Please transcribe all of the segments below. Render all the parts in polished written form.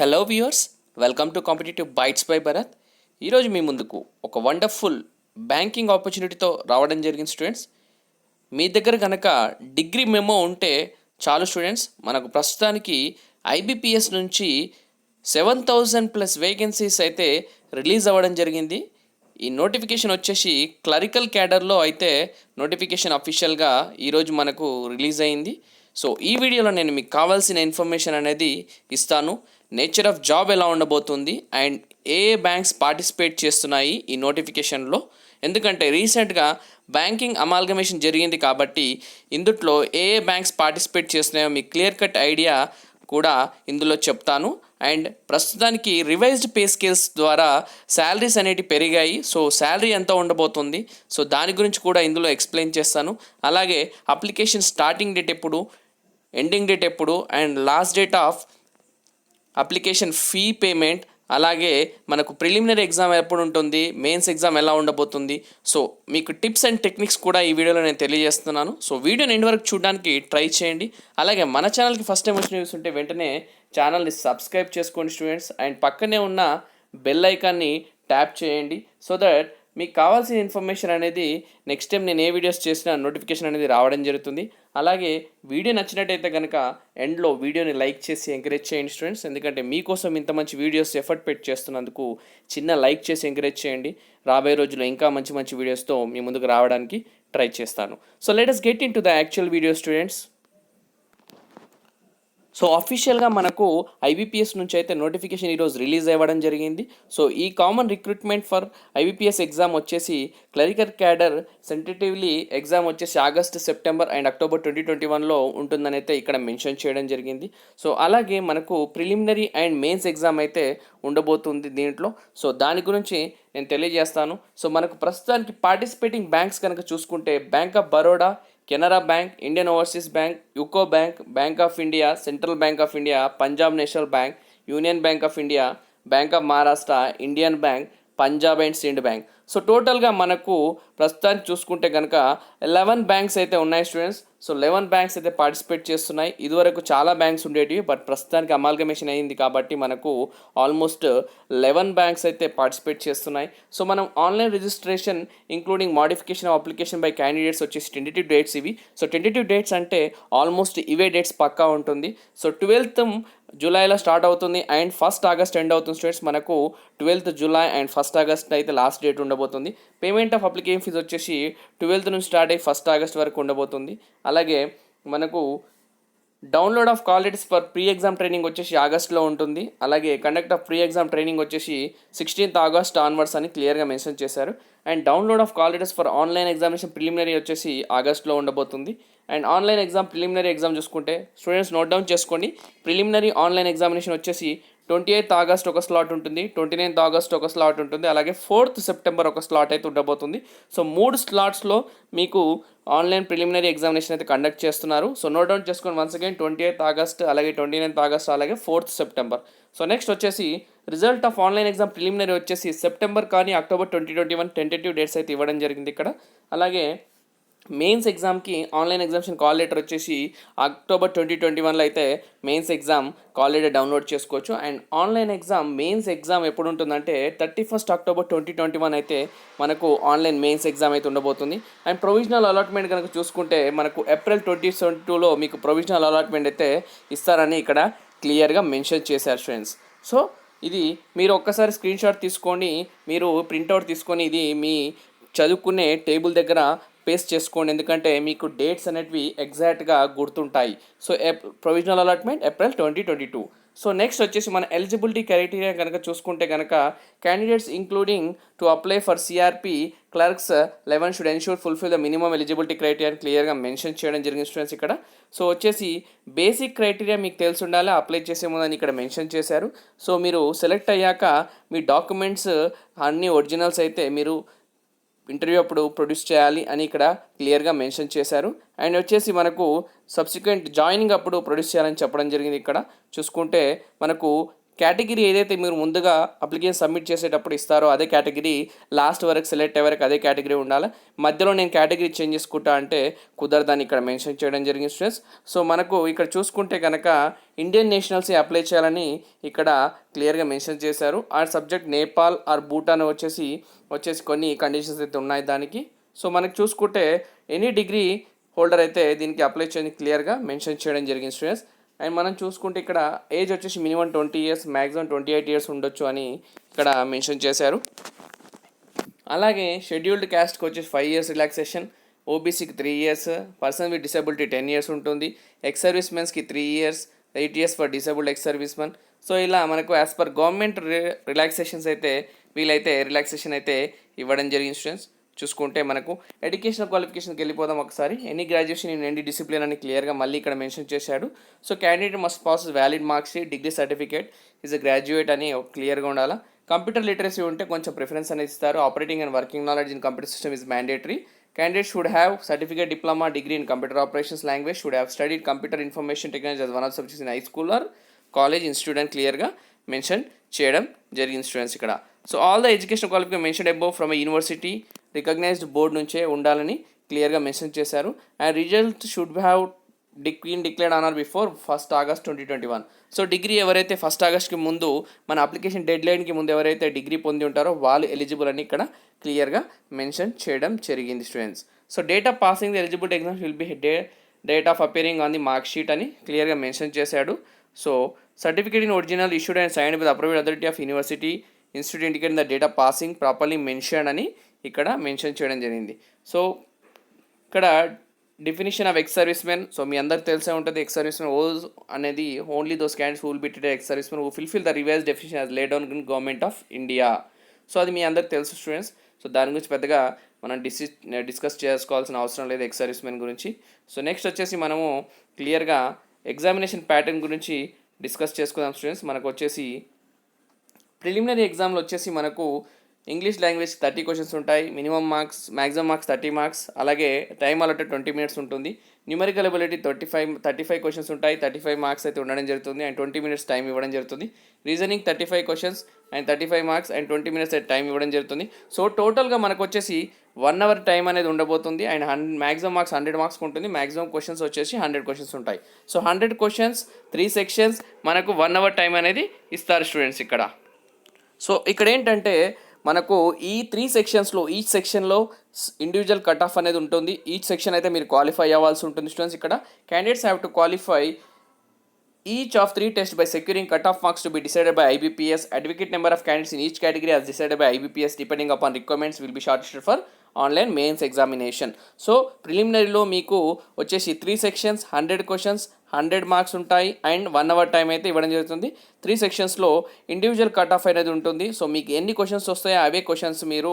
Hello viewers, welcome to competitive bytes by Bharat. ఈరోజు మీ ముందుకు ఒక వండర్ఫుల్ బ్యాంకింగ్ ఆపర్చునిటీతో రావడం జరిగింది స్టూడెంట్స్. మీ దగ్గర కనుక డిగ్రీ మెమో ఉంటే చాలు స్టూడెంట్స్. మనకు ప్రస్తుతానికి ఐబిపిఎస్ నుంచి 7,000+ వేకెన్సీస్ అయితే రిలీజ్ అవ్వడం జరిగింది. ఈ నోటిఫికేషన్ వచ్చేసి క్లరికల్ క్యాడర్లో అయితే నోటిఫికేషన్ అఫీషియల్గా ఈరోజు మనకు రిలీజ్ అయింది. సో ఈ వీడియోలో నేను మీకు కావాల్సిన ఇన్ఫర్మేషన్ అనేది ఇస్తాను. నేచర్ ఆఫ్ జాబ్ ఎలా ఉండబోతుంది అండ్ ఏ బ్యాంక్స్ పార్టిసిపేట్ చేస్తున్నాయి ఈ నోటిఫికేషన్లో. ఎందుకంటే రీసెంట్గా బ్యాంకింగ్ అమాల్గమేషన్ జరిగింది కాబట్టి ఇందుట్లో ఏ బ్యాంక్స్ పార్టిసిపేట్ చేస్తున్నాయో మీకు క్లియర్ కట్ ఐడియా కూడా ఇందులో చెప్తాను. అండ్ ప్రస్తుతానికి రివైజ్డ్ పే స్కేల్స్ ద్వారా శాలరీస్ అనేవి పెరిగాయి. సో శాలరీ ఎంత ఉండబోతుంది, సో దాని గురించి కూడా ఇందులో ఎక్స్ప్లెయిన్ చేస్తాను. అలాగే అప్లికేషన్ స్టార్టింగ్ డేట్ ఎప్పుడు, ఎండింగ్ డేట్ ఎప్పుడు, and last date of application fee payment, అలాగే మనకు ప్రిలిమినరీ ఎగ్జామ్ ఎప్పుడు ఉంటుంది, మెయిన్స్ ఎగ్జామ్ ఎలా ఉండబోతుంది, సో మీకు టిప్స్ అండ్ టెక్నిక్స్ కూడా ఈ వీడియోలో నేను తెలియజేస్తున్నాను. సో వీడియోని ఎండ్ వరకు చూడడానికి ట్రై చేయండి. అలాగే మన ఛానల్కి ఫస్ట్ టైం వచ్చిన న్యూస్ ఉంటే వెంటనే ఛానల్ని సబ్స్క్రైబ్ చేసుకోండి స్టూడెంట్స్. అండ్ పక్కనే ఉన్న బెల్ ఐకాన్ని ట్యాప్ చేయండి సో దట్ మీకు కావాల్సిన ఇన్ఫర్మేషన్ అనేది నెక్స్ట్ టైం నేను ఏ వీడియోస్ చేసినా నోటిఫికేషన్ అనేది రావడం జరుగుతుంది. అలాగే వీడియో నచ్చినట్టయితే కనుక ఎండ్లో వీడియోని లైక్ చేసి ఎంకరేజ్ చేయండి స్టూడెంట్స్. ఎందుకంటే మీకోసం ఇంత మంచి వీడియోస్ ఎఫర్ట్ పెట్టి చేస్తున్నందుకు చిన్న లైక్ చేసి ఎంకరేజ్ చేయండి. రాబోయే రోజుల్లో ఇంకా మంచి మంచి వీడియోస్తో మీ ముందుకు రావడానికి ట్రై చేస్తాను. So let us get in to the actual video students. So అఫీషియల్గా మనకు ఐబిపిఎస్ నుంచి అయితే నోటిఫికేషన్ ఈరోజు రిలీజ్ అవ్వడం జరిగింది. సో ఈ common recruitment for IBPS exam వచ్చేసి క్లరికల్ క్యాడర్ సెంటేటివ్లీ ఎగ్జామ్ వచ్చేసి ఆగస్ట్, సెప్టెంబర్ అండ్ అక్టోబర్ 2021లో ఉంటుందని అయితే ఇక్కడ మెన్షన్ చేయడం జరిగింది. సో అలాగే మనకు ప్రిలిమినరీ అండ్ మెయిన్స్ ఎగ్జామ్ అయితే ఉండబోతుంది దీంట్లో. సో దాని గురించి నేను తెలియజేస్తాను. సో మనకు ప్రస్తుతానికి పార్టిసిపేటింగ్ బ్యాంక్స్ కనుక చూసుకుంటే bank of Baroda, Canara bank, Indian overseas bank, UCO bank, bank of India, central bank of India, Punjab national bank, union bank of India, bank of Maharashtra, Indian bank, Punjab and sinned bank. So టోటల్గా మనకు ప్రస్తుతానికి చూసుకుంటే కనుక 11 banks అయితే ఉన్నాయి students. So 11 banks అయితే participate చేస్తున్నాయి. ఇదివరకు చాలా బ్యాంక్స్ ఉండేటివి, బట్ ప్రస్తుతానికి అమాల్గమేషన్ అయింది కాబట్టి మనకు ఆల్మోస్ట్ 11 బ్యాంక్స్ అయితే పార్టిసిపేట్ చేస్తున్నాయి. సో మనం online registration including modification of application by candidates వచ్చేసి టెంటేటివ్ డేట్స్ ఇవి. సో టెంటేటివ్ డేట్స్ అంటే ఆల్మోస్ట్ ఇవే డేట్స్ పక్కా ఉంటుంది. సో 12th జూలైలో స్టార్ట్ అవుతుంది అండ్ 1st ఆగస్ట్ ఎండ్ అవుతుంది స్టూడెంట్స్. మనకు 12th July and 1st August అయితే లాస్ట్ డేట్ ఉండబోతుంది. పేమెంట్ ఆఫ్ అప్లికేషన్ ఫీజు వచ్చేసి 12th నుంచి స్టార్ట్ అయ్యి 1st ఆగస్ట్ వరకు ఉండబోతుంది. అలాగే మనకు download of call letters for pre exam training వచ్చేసి ఆగస్ట్లో ఉంటుంది. అలాగే conduct of pre exam training వచ్చేసి 16th ఆగస్ట్ ఆన్వర్డ్స్ అని క్లియర్గా మెన్షన్ చేశారు. And download of call letters for online examination preliminary వచ్చేసి ఆగస్ట్లో ఉండబోతుంది. And online exam preliminary exam చూసుకుంటే స్టూడెంట్స్ నోట్ డౌన్ చేసుకోండి. ప్రిలిమినరీ ఆన్లైన్ ఎగ్జామినేషన్ వచ్చేసి 28th ఆగస్ట్ ఒక స్లాట్ ఉంటుంది, 29th ఆగస్ట్ ఒక స్లాట్ ఉంటుంది, అలాగే 4th సెప్టెంబర్ ఒక స్లాట్ అయితే ఉండబోతుంది. సో 3 స్లాట్స్లో మీకు ఆన్లైన్ ప్రిలిమినరీ ఎగ్జామినేషన్ అయితే కండక్ట్ చేస్తున్నారు. సో నోట్ డౌన్ చేసుకొని వన్స్ అగైన్ 28th ఆగస్ట్, అలాగే 29th ఆగస్ట్, అలాగే 4th సెప్టెంబర్. సో నెక్స్ట్ వచ్చేసి result of online exam preliminary వచ్చేసి సెప్టెంబర్ కానీ అక్టోబర్ 2021 టెంటేటివ్ డేట్స్ అయితే ఇవ్వడం జరిగింది ఇక్కడ. అలాగే మెయిన్స్ ఎగ్జామ్కి ఆన్లైన్ ఎగ్జామినేషన్ కాల్ లెటర్ వచ్చేసి అక్టోబర్ 2021లో అయితే mains exam call letter download చేసుకోవచ్చు. And online exam mains exam ఎప్పుడు ఉంటుందంటే 31st అక్టోబర్ 2021 అయితే మనకు ఆన్లైన్ మెయిన్స్ ఎగ్జామ్ అయితే ఉండబోతుంది. అండ్ ప్రొవిజనల్ అలాట్మెంట్ కనుక చూసుకుంటే మనకు ఏప్రిల్ 2022లో మీకు ప్రొవిజనల్ అలాట్మెంట్ అయితే ఇస్తారని ఇక్కడ క్లియర్గా మెన్షన్ చేశారు ఫ్రెండ్స్. సో ఇది మీరు ఒక్కసారి స్క్రీన్ షాట్ తీసుకొని మీరు ప్రింట్అవుట్ తీసుకొని ఇది మీ చదువుకునే టేబుల్ దగ్గర పేస్ట్ చేసుకోండి. ఎందుకంటే మీకు డేట్స్ అనేటివి ఎగ్జాక్ట్గా గుర్తుంటాయి. So provisional allotment April 2022. So next వచ్చేసి మన ఎలిజిబిలిటీ క్రైటీరియా కనుక చూసుకుంటే కనుక candidates including to apply for CRP clerks 11 should ensure fulfil the minimum eligibility criteria క్లియర్గా మెన్షన్ చేయడం జరిగింది స్టూడెంట్స్ ఇక్కడ. సో వచ్చేసి బేసిక్ క్రైటీరియా మీకు తెలిసి ఉండాలి, అప్లై చేసే ముందని ఇక్కడ మెన్షన్ చేశారు. సో మీరు సెలెక్ట్ అయ్యాక మీ డాక్యుమెంట్స్ అన్ని ఒరిజినల్స్ అయితే మీరు ఇంటర్వ్యూ అప్పుడు ప్రొడ్యూస్ చేయాలి అని ఇక్కడ క్లియర్గా మెన్షన్ చేశారు. అండ్ వచ్చేసి మనకు సబ్సిక్వెంట్ జాయినింగ్ అప్పుడు ప్రొడ్యూస్ చేయాలని చెప్పడం జరిగింది. ఇక్కడ చూసుకుంటే మనకు కేటగిరీ ఏదైతే మీరు ముందుగా అప్లికేషన్ సబ్మిట్ చేసేటప్పుడు ఇస్తారో అదే కేటగిరీ లాస్ట్ వరకు సెలెక్ట్ అయ్యే వరకు అదే కేటగిరీ ఉండాలి. మధ్యలో నేను కేటగిరీ చేంజ్ చేసుకుంటా అంటే కుదరదని ఇక్కడ మెన్షన్ చేయడం జరిగింది స్టూడెంట్స్. సో మనకు ఇక్కడ చూసుకుంటే కనుక ఇండియన్ నేషనల్స్ అప్లై చేయాలని ఇక్కడ క్లియర్గా మెన్షన్ చేశారు. ఆ సబ్జెక్ట్ నేపాల్ ఆర్ భూటాన్ వచ్చేసి కొన్ని కండిషన్స్ అయితే ఉన్నాయి దానికి. సో మనకు చూసుకుంటే ఎనీ డిగ్రీ హోల్డర్ అయితే దీనికి అప్లై చేయడానికి క్లియర్గా మెన్షన్ చేయడం జరిగింది స్టూడెంట్స్. అండ్ మనం చూసుకుంటే ఇక్కడ ఏజ్ వచ్చేసి మినిమం 20 ఇయర్స్, మ్యాక్సిమం 28 ఇయర్స్ ఉండొచ్చు అని ఇక్కడ మెన్షన్ చేశారు. అలాగే షెడ్యూల్డ్ క్యాస్ట్కి వచ్చేసి 5 ఇయర్స్ రిలాక్సేషన్, ఓబీసీకి 3 years, person with disability 10 years ఉంటుంది, ఎక్స్ సర్వీస్ మెన్స్కి 3 years, 8 years for disabled ex service men. So ఇలా మనకు యాజ్ పర్ గవర్నమెంట్ రిలాక్సేషన్స్ అయితే వీలైతే రిలాక్సేషన్ అయితే ఇవ్వడం జరిగింది స్టూడెంట్స్. చూసుకుంటే మనకు ఎడ్యుకేషనల్ క్వాలిఫికేషన్కి వెళ్ళిపోదాం ఒకసారి. Any graduation in any discipline అని క్లియర్గా మళ్ళీ ఇక్కడ మెన్షన్ చేశాడు. So candidate must pass valid marks sheet, degree certificate, is a graduate అని క్లియర్గా ఉండాలి. కంప్యూటర్ లిటరసీ ఉంటే కొంచెం ప్రిఫరెన్స్ అనేది ఇస్తారు. Operating and working knowledge in computer system is mandatory. Candidate should have certificate, diploma, degree in computer operations language, should have studied computer information technology as one of the subjects in high school or college institute అని క్లియర్గా mention చేయడం జరిగింది students ఇక్కడ. So all the education qualification mention above from university recognised board నుంచే ఉండాలని క్లియర్గా mention చేశారు. And result should have declared on or before 1st August 2021. So degree ఎవరైతే 1st Augustకి ముందు మన అప్లికేషన్ డెడ్ లైన్కి ముందు ఎవరైతే డిగ్రీ పొంది ఉంటారో వాళ్ళు ఎలిజిబుల్ అని ఇక్కడ క్లియర్గా మెన్షన్ చేయడం జరిగింది students. So date of passing the eligibility exams will be date of appearing on the mark sheet అని క్లియర్గా మెన్షన్ చేశాడు. So certificate in original issued and signed with approved authority of university institute indicate the date of passing properly mention అని ఇక్కడ mention చేయడం జరిగింది. So ఇక్కడ definition of ex service men. So మీ అందరికి తెలిసే ఉంటుంది ఎక్స్ సర్వీస్ మెన్ అనేది only those candidates who will be treated X service men who fulfil the revise definition as laid down in government of India. So అది మీ అందరికి తెలుసు students. So దాని గురించి పెద్దగా మనం డిస్కస్ చేసుకోవాల్సిన అవసరం లేదు ఎక్స్ సర్వీస్ మెన్ గురించి. సో నెక్స్ట్ వచ్చేసి మనము క్లియర్గా ఎగ్జామినేషన్ ప్యాటర్న్ గురించి డిస్కస్ చేసుకుందాం స్టూడెంట్స్. మనకు వచ్చేసి ప్రిలిమినరీ ఎగ్జామ్లో వచ్చేసి మనకు ఇంగ్లీష్ లాంగ్వేజ్ 30 క్వశ్చన్స్ ఉంటాయి. Minimum marks maximum marks 30 marks. అలాగే టైం అలాటెడ్ 20 మినిట్స్ ఉంటుంది. న్యూమరికల్ ఎబిలిటీ 35 క్వశ్చన్స్ ఉంటాయి. 35 మార్క్స్ అయితే ఉండడం జరుగుతుంది అండ్ 20 మినిట్స్ టైం ఇవ్వడం జరుగుతుంది. Reasoning 35 questions and 35 marks and 20 minutes అయితే టైం ఇవ్వడం జరుగుతుంది. సో టోటల్గా మనకు వచ్చేసి 1 అవర్ టైం అనేది ఉండబోతుంది అండ్ మ్యాక్సిమం మార్క్స్ 100 మార్క్స్ ఉంటుంది. మ్యాక్సిమం క్వశ్చన్స్ వచ్చేసి 100 క్వశ్చన్స్ ఉంటాయి. సో 100 క్వశ్చన్స్ 3 సెక్షన్స్ మనకు 1 అవర్ టైం అనేది ఇస్తారు స్టూడెంట్స్ ఇక్కడ. సో ఇక్కడ ఏంటంటే మనకు ఈ 3 సెక్షన్స్లో ఈచ్ సెక్షన్లో ఇండివిజువల్ కట్ ఆఫ్ అనేది ఉంటుంది. ఈచ్ సెక్షన్ అయితే మీరు క్వాలిఫై అవ్వాల్సి ఉంటుంది స్టూడెంట్స్. ఇక్కడ candidates have to qualify each of 3 tests by securing cutoff marks to be decided by IBPS. Adequate number of candidates in each category as decided by IBPS depending upon requirements will be shortlisted for online mains examination. So ప్రిలిమినరీలో మీకు వచ్చేసి 3 sections 100 questions 100 marks ఉంటాయి and 1 hour time అయితే ఇవ్వడం జరుగుతుంది. 3 సెక్షన్స్లో individual cut off అనేది ఉంటుంది. So మీకు ఎన్ని క్వశ్చన్స్ వస్తాయో అవే క్వశ్చన్స్ మీరు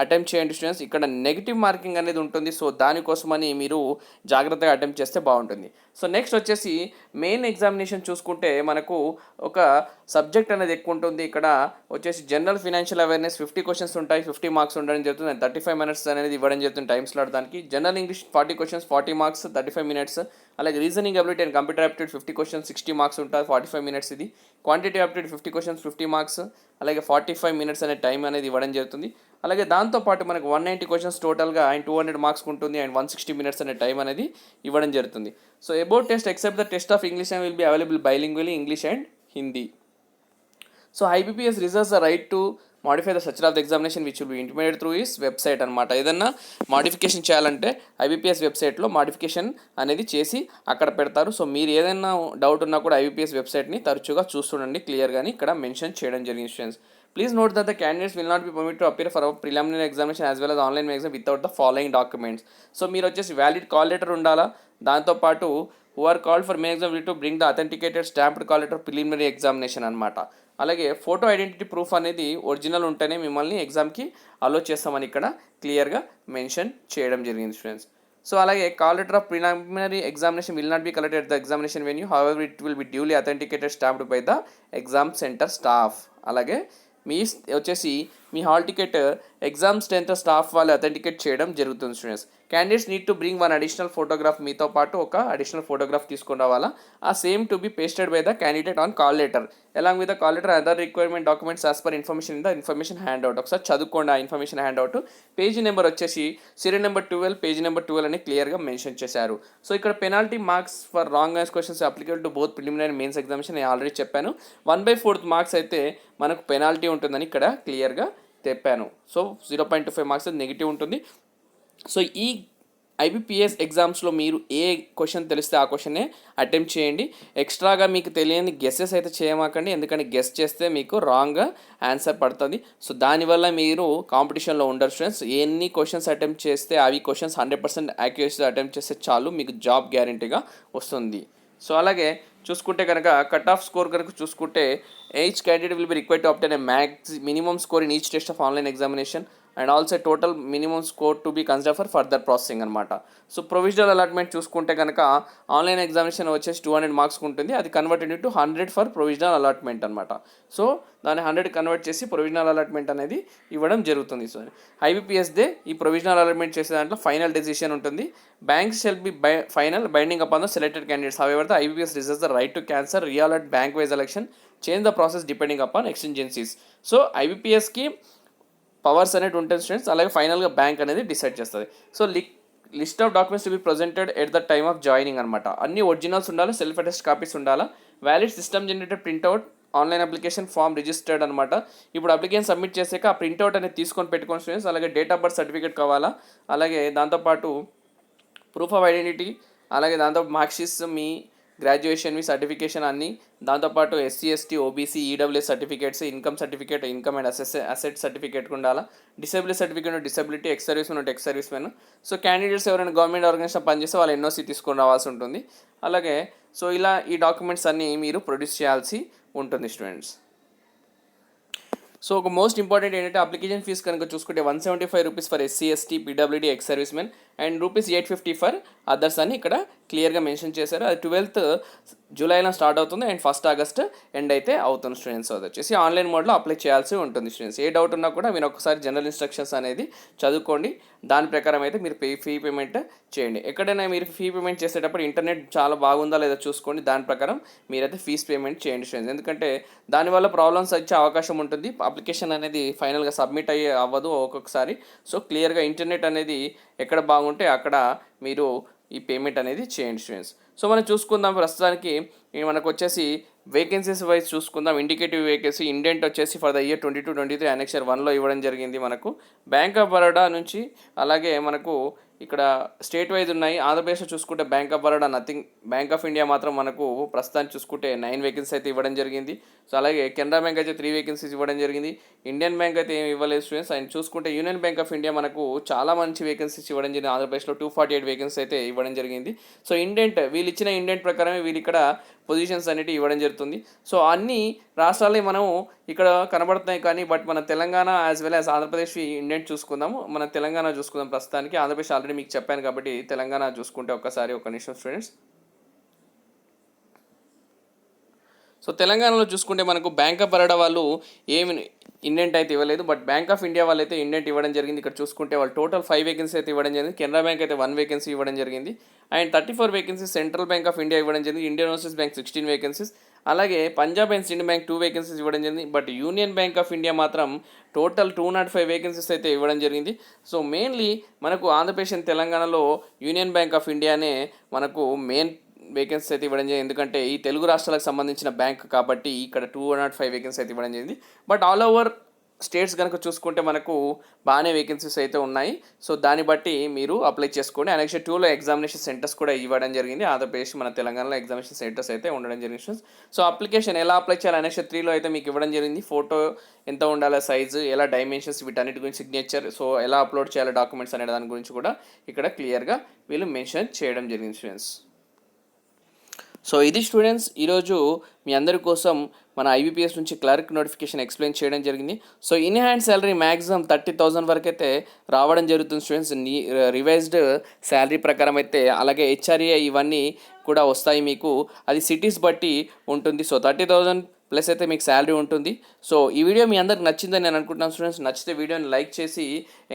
అటెంప్ట్ చేయండి స్టూడెంట్స్. ఇక్కడ నెగిటివ్ మార్కింగ్ అనేది ఉంటుంది. సో దానికోసమని మీరు జాగ్రత్తగా అటెంప్ట్ చేస్తే బాగుంటుంది. సో నెక్స్ట్ వచ్చేసి మెయిన్ ఎగ్జామినేషన్ చూసుకుంటే మనకు ఒక సబ్జెక్ట్ అనేది ఎక్కువ ఉంటుంది. ఇక్కడ వచ్చేసి జనరల్ ఫినాన్షియల్ అవేర్నెస్ 50 క్వశ్చన్స్ ఉంటాయి. 50 మార్క్స్ ఉండడం జరుగుతుంది అండ్ 35 మినిట్స్ అనేది ఇవ్వడం జరుగుతుంది టైం స్లాట్ దానికి. General English 40 questions 40 marks 35 minutes. అలాగే reasoning ability and computer aptitude 50 questions 60 marks ఉంటుంది 45 మినిట్స్ ఇది. క్వాంటిటీ యాప్టిట్యూడ్ 50 క్వశ్చన్స్ 50 మార్క్స్ అలాగే 45 మినిట్స్ అనే టైం అనేది ఇవ్వడం జరుగుతుంది. అలాగే దాంతోపాటు మనకు 190 క్వశ్చన్స్ టోటల్గా అండ్ 200 మార్క్స్ ఉంటుంది అండ్ 160 మినిట్స్ అనే టైం అనేది ఇవ్వడం జరుగుతుంది. So about test except the test of English and will be available bilingually English and Hindi. So IBPS reserves the right to modify the structure of the examination which will be intimated through his website అనమాట. ఏదన్నా modification చేయాలంటే IBPS వెబ్సైట్లో modification అనేది చేసి అక్కడ పెడతారు. So మీరు ఏదైనా డౌట్ ఉన్నా కూడా IBPS వెబ్సైట్ని తరచుగా చూస్తుండండి. క్లియర్గాని ఇక్కడ మెన్షన్ చేయడం జరిగింది students. Please note that the candidates will not B permit to appear for preliminary examination as well as online exam without the following documents. So మీరు వచ్చేసి వ్యాలిడ్ కాల్ లెటర్ ఉండాలా. దాంతోపాటు who are called for main exam will to bring the authenticated stamped call letter preliminary examination అనమాట. అలాగే photo identity proof అనేది original ఉంటేనే మిమ్మల్ని ఎగ్జామ్కి అలో చేస్తామని ఇక్కడ క్లియర్గా మెన్షన్ చేయడం జరిగింది స్టూడెంట్స్. సో అలాగే call letter of preliminary examination will not be collected the examination venue however it will be duly authenticated stamped by the exam centre staff. అలాగే మీ వచ్చేసి మీ hall ticket exam centre staff వాళ్ళు authenticate చేయడం జరుగుతుంది students. Candidates need to bring one additional photograph, మీతో పాటు ఒక అడిషనల్ ఫోటోగ్రాఫ్ తీసుకొని రావాలా. ఆ same to be pasted by the candidate on call letter along with the call letter other requirement documents as per information in the information hand out. ఒకసారి చదువుకోండి ఆ information hand out. Page number వచ్చేసి serial number 12, page number 12 అని క్లియర్గా mention చేశారు. So ఇక్కడ penalty marks for wrong answer questions applicable to both preliminary mains examination నేను already చెప్పాను. 1/4 మార్క్స్ అయితే మనకు పెనాల్టీ ఉంటుందని ఇక్కడ క్లియర్గా చెప్పాను. సో 0.25 మార్క్స్ నెగిటివ్ ఉంటుంది. సో ఈ ఐబీపీఎస్ ఎగ్జామ్స్లో మీరు ఏ క్వశ్చన్ తెలిస్తే ఆ క్వశ్చనే అటెంప్ట్ చేయండి. ఎక్స్ట్రాగా మీకు తెలియని గెస్సెస్ అయితే చేయమాకండి, ఎందుకంటే గెస్ చేస్తే మీకు రాంగ్గా ఆన్సర్ పడుతుంది. సో దానివల్ల మీరు కాంపిటీషన్లో ఉండరు స్టూడెంట్స్. ఎన్ని క్వశ్చన్స్ అటెంప్ట్ చేస్తే అవి క్వశ్చన్స్ 100% యాక్యురసీ అటెంప్ట్ చేస్తే చాలు, మీకు జాబ్ గ్యారంటీగా వస్తుంది. సో అలాగే చూసుకుంటే కనుక కట్ ఆఫ్ స్కోర్ కనుక చూసుకుంటే each candidate will be required to obtain a minimum score in each test of online examination and also total minimum score to be considered for further processing అనమాట. So provisional allotment చూసుకుంటే కనుక online examination వచ్చేసి 200 marks ఉంటుంది, అది converted into 100 for provisional allotment అనమాట. So దాన్ని 100 convert చేసి provisional allotment అనేది ఇవ్వడం జరుగుతుంది. సో ఐబీపీఎస్దే ఈ ప్రొవిజనల్ అలాట్మెంట్ చేసే దాంట్లో ఫైనల్ డెసిషన్ ఉంటుంది. Banks shall be final binding upon the selected candidates. However the IBPS reserves the right to cancel reallot bank wise election, change the process depending upon exigencies. So ఐబీపీఎస్కి powers అనేది ఉంటుంది students, అలాగే ఫైనల్గా bank అనేది decide చేస్తుంది. So list of documents to be presented at the time of joining అనమాట. అన్ని originals ఉండాలి, సెల్ఫ్ అటెస్ట్ కాపీస్ ఉండాలా, valid system generated printout, online application form registered అనమాట. ఇప్పుడు అప్లికేషన్ సబ్మిట్ చేసాక ఆ ప్రింట్అవుట్ అనేది తీసుకొని పెట్టుకోండి స్టూడెంట్స్. అలాగే డేట్ ఆఫ్ బర్త్ సర్టిఫికేట్ కావాలా, అలాగే దాంతోపాటు ప్రూఫ్ ఆఫ్ ఐడెంటిటీ, అలాగే దాంతో మార్క్షీట్స్, మీ గ్రాడ్యుయేషన్, మీ సర్టిఫికేషన్ అన్నీ, దాంతోపాటు SC ST OBC EWS certificates, income certificate, income and asset certificate ఉండాలా, disability certificate, disability, ex service men, ex service men. So candidates ఎవరైనా government organisation పనిచేస్తే వాళ్ళు ఎన్ఓసీ తీసుకొని రావాల్సి ఉంటుంది. అలాగే సో ఇలా ఈ డాక్యుమెంట్స్ అన్నీ మీరు ప్రొడ్యూస్ చేయాల్సి ఉంటుంది స్టూడెంట్స్. సో ఒక మోస్ట్ ఇంపార్టెంట్ ఏంటంటే అప్లికేషన్ ఫీస్ కనుక చూసుకుంటే 175 rupees for SC ST PWD X service men and rupees 850 for others అని ఇక్కడ క్లియర్గా మెన్షన్ చేశారు. అది 12th జూలైలో స్టార్ట్ అవుతుంది అండ్ 1st ఆగస్ట్ ఎండ్ అయితే అవుతుంది స్టూడెంట్స్. అది వచ్చేసి ఆన్లైన్ మోడ్లో అప్లై చేయాల్సి ఉంటుంది స్టూడెంట్స్. ఏ డౌట్ ఉన్నా కూడా మీరు ఒకసారి జనరల్ ఇన్స్ట్రక్షన్స్ అనేది చదువుకోండి, దాని ప్రకారం అయితే మీరు ఫీ పేమెంట్ చేయండి. ఎక్కడైనా మీరు ఫీ పేమెంట్ చేసేటప్పుడు ఇంటర్నెట్ చాలా బాగుందా లేదా చూసుకోండి, దాని ప్రకారం మీరైతే ఫీజ్ పేమెంట్ చేయండి స్టూడెంట్స్. ఎందుకంటే దానివల్ల ప్రాబ్లమ్స్ వచ్చే అవకాశం ఉంటుంది, అప్లికేషన్ అనేది ఫైనల్గా సబ్మిట్ అవ్వదు ఒక్కొక్కసారి. సో క్లియర్గా ఇంటర్నెట్ అనేది ఎక్కడ బాగుంటే అక్కడ మీరు ఈ పేమెంట్ అనేది చేయండి స్టూడెంట్స్. సో మనం చూసుకుందాం ప్రస్తుతానికి మనకు వచ్చేసి వేకెన్సీస్ వైజ్ చూసుకుందాం. ఇండికేటివ్ వేకెన్సీ ఇండెంట్ వచ్చేసి ఫర్ ద ఇయర్ 22-23 అనెక్చర్ 1లో ఇవ్వడం జరిగింది మనకు. బ్యాంక్ ఆఫ్ బరోడా నుంచి, అలాగే మనకు ఇక్కడ స్టేట్ వైజ్ ఉన్నాయి. ఆంధ్రప్రదేశ్లో చూసుకుంటే bank of Baroda nothing, bank of India మాత్రం మనకు ప్రస్తుతానికి చూసుకుంటే 9 వేకెన్సీ అయితే ఇవ్వడం జరిగింది. సో అలాగే కెనరా బ్యాంక్ అయితే 3 వేకెన్సీస్ ఇవ్వడం జరిగింది. ఇండియన్ బ్యాంక్ అయితే ఏమి ఇవ్వలేదు స్టూడెంట్స్. అండ్ చూసుకుంటే యూనియన్ బ్యాంక్ ఆఫ్ ఇండియా మనకు చాలా మంచి వేకెన్సీస్ ఇవ్వడం జరిగింది. ఆంధ్రప్రదేశ్లో 248 వేకెన్సీ అయితే ఇవ్వడం జరిగింది. సో ఇండెంట్ వీళ్ళు ఇచ్చిన ఇండెంట్ ప్రకారమే వీళ్ళు ఇక్కడ పొజిషన్స్ అనేవి ఇవ్వడం జరుగుతుంది. సో అన్ని రాష్ట్రాలే మనం ఇక్కడ కనబడుతున్నాయి కానీ బట్ మన Telangana as well as Andhra Pradesh indent చూసుకుందాము. మన తెలంగాణ చూసుకుందాం ప్రస్తుతానికి. ఆంధ్రప్రదేశ్ ఆల్రెడీ మీకు చెప్పాను కాబట్టి తెలంగాణ చూసుకుంటే ఒక్కసారి ఒక నిమిషం స్టూడెంట్స్. సో తెలంగాణలో చూసుకుంటే మనకు బ్యాంక్ ఆఫ్ బరోడా వాళ్ళు ఏమి ఇండెంట్ అయితే ఇవ్వలేదు, బట్ బ్యాంక్ ఆఫ్ ఇండియా వాళ్ళు అయితే ఇండెంట్ ఇవ్వడం జరిగింది. ఇక్కడ చూసుకుంటే వాళ్ళు టోటల్ 5 వేకెన్సీ అయితే ఇవ్వడం జరిగింది. కెనరా బ్యాంక్ అయితే 1 వేకెన్సీ ఇవ్వడం జరిగింది. And 34 vacancies central bank of India ఇవ్వడం జరిగింది. ఇండియన్ ఓవర్సీస్ బ్యాంక్ 16 వేకెన్సీస్, అలాగే Punjab and sinned bank 2 vacancies ఇవ్వడం జరిగింది. But union bank of India మాత్రం టోటల్ 205 వేకెన్సీస్ అయితే ఇవ్వడం జరిగింది. సో మెయిన్లీ మనకు ఆంధ్రప్రదేశ్ అండ్ తెలంగాణలో యూనియన్ బ్యాంక్ ఆఫ్ ఇండియానే మనకు మెయిన్ వేకెన్సీ అయితే ఇవ్వడం జరిగింది. ఎందుకంటే ఈ తెలుగు రాష్ట్రాలకు సంబంధించిన బ్యాంక్ కాబట్టి ఇక్కడ 205 వేకెన్సీ అయితే ఇవ్వడం జరిగింది. బట్ ఆల్ ఓవర్ స్టేట్స్ కనుక చూసుకుంటే మనకు బాగానే వేకెన్సీస్ అయితే ఉన్నాయి. సో దాన్ని బట్టి మీరు అప్లై చేసుకోండి. అనెక్షన్ 2లో ఎగ్జామినేషన్ సెంటర్స్ కూడా ఇవ్వడం జరిగింది. ఆంధ్రప్రదేశ్ మన తెలంగాణలో ఎగ్జామినేషన్ సెంటర్స్ అయితే ఉండడం జరిగింది. సో అప్లికేషన్ ఎలా అప్లై చేయాలి అనెక్షన్ 3లో అయితే మీకు ఇవ్వడం జరిగింది. ఫోటో ఎంత ఉండాలి, సైజు, ఎలా డైమెన్షన్స్, వీటన్నిటి గురించి సిగ్నేచర్, సో ఎలా అప్లోడ్ చేయాలి డాక్యుమెంట్స్ అనే దాని గురించి కూడా ఇక్కడ క్లియర్గా వీళ్ళు మెన్షన్ చేయడం జరిగింది స్టూడెంట్స్. సో ఇది స్టూడెంట్స్ ఈరోజు మీ అందరి కోసం మన ఐబీపీఎస్ నుంచి క్లర్క్ నోటిఫికేషన్ ఎక్స్ప్లెయిన్ చేయడం జరిగింది. So in hand salary maximum 30,000 వరకు అయితే రావడం జరుగుతుంది స్టూడెంట్స్. రివైజ్డ్ శాలరీ ప్రకారం అయితే, అలాగే హెచ్ఆర్ఏ ఇవన్నీ కూడా వస్తాయి మీకు, అది సిటీస్ బట్టి ఉంటుంది. సో 30,000 ప్లస్ అయితే మీకు శాలరీ ఉంటుంది. సో ఈ వీడియో మీ అందరికి నచ్చిందని నేను అనుకుంటున్నాను స్టూడెంట్స్. నచ్చితే వీడియోని లైక్ చేసి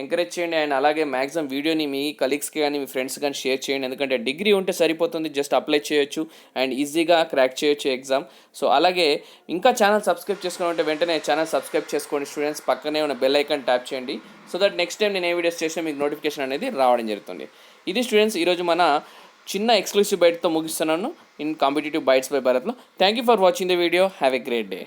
ఎంకరేజ్ చేయండి, అండ్ అలాగే మ్యాక్సిమం వీడియోని మీ కలీగ్స్కి కానీ మీ ఫ్రెండ్స్ కానీ షేర్ చేయండి. ఎందుకంటే డిగ్రీ ఉంటే సరిపోతుంది, జస్ట్ అప్లై చేయొచ్చు అండ్ ఈజీగా క్రాక్ చేయొచ్చు ఎగ్జామ్. సో అలాగే ఇంకా ఛానల్ సబ్స్క్రైబ్ చేసుకుని ఉంటే వెంటనే ఛానల్ సబ్స్క్రైబ్ చేసుకోండి స్టూడెంట్స్. పక్కనే ఉన్న బెల్ ఐకాన్ ట్యాప్ చేయండి, సో దట్ నెక్స్ట్ టైం నేను ఏ వీడియోస్ చేసినా మీకు నోటిఫికేషన్ అనేది రావడం జరుగుతుంది. ఇది స్టూడెంట్స్ ఈరోజు మన చిన్న ఎక్స్క్లూసివ్ బైట్తో ముగిస్తున్నాను ఇన్ కాంపిటేటివ్ బైట్స్ బై భరత్లో. Thank you for watching the video. Have a great day.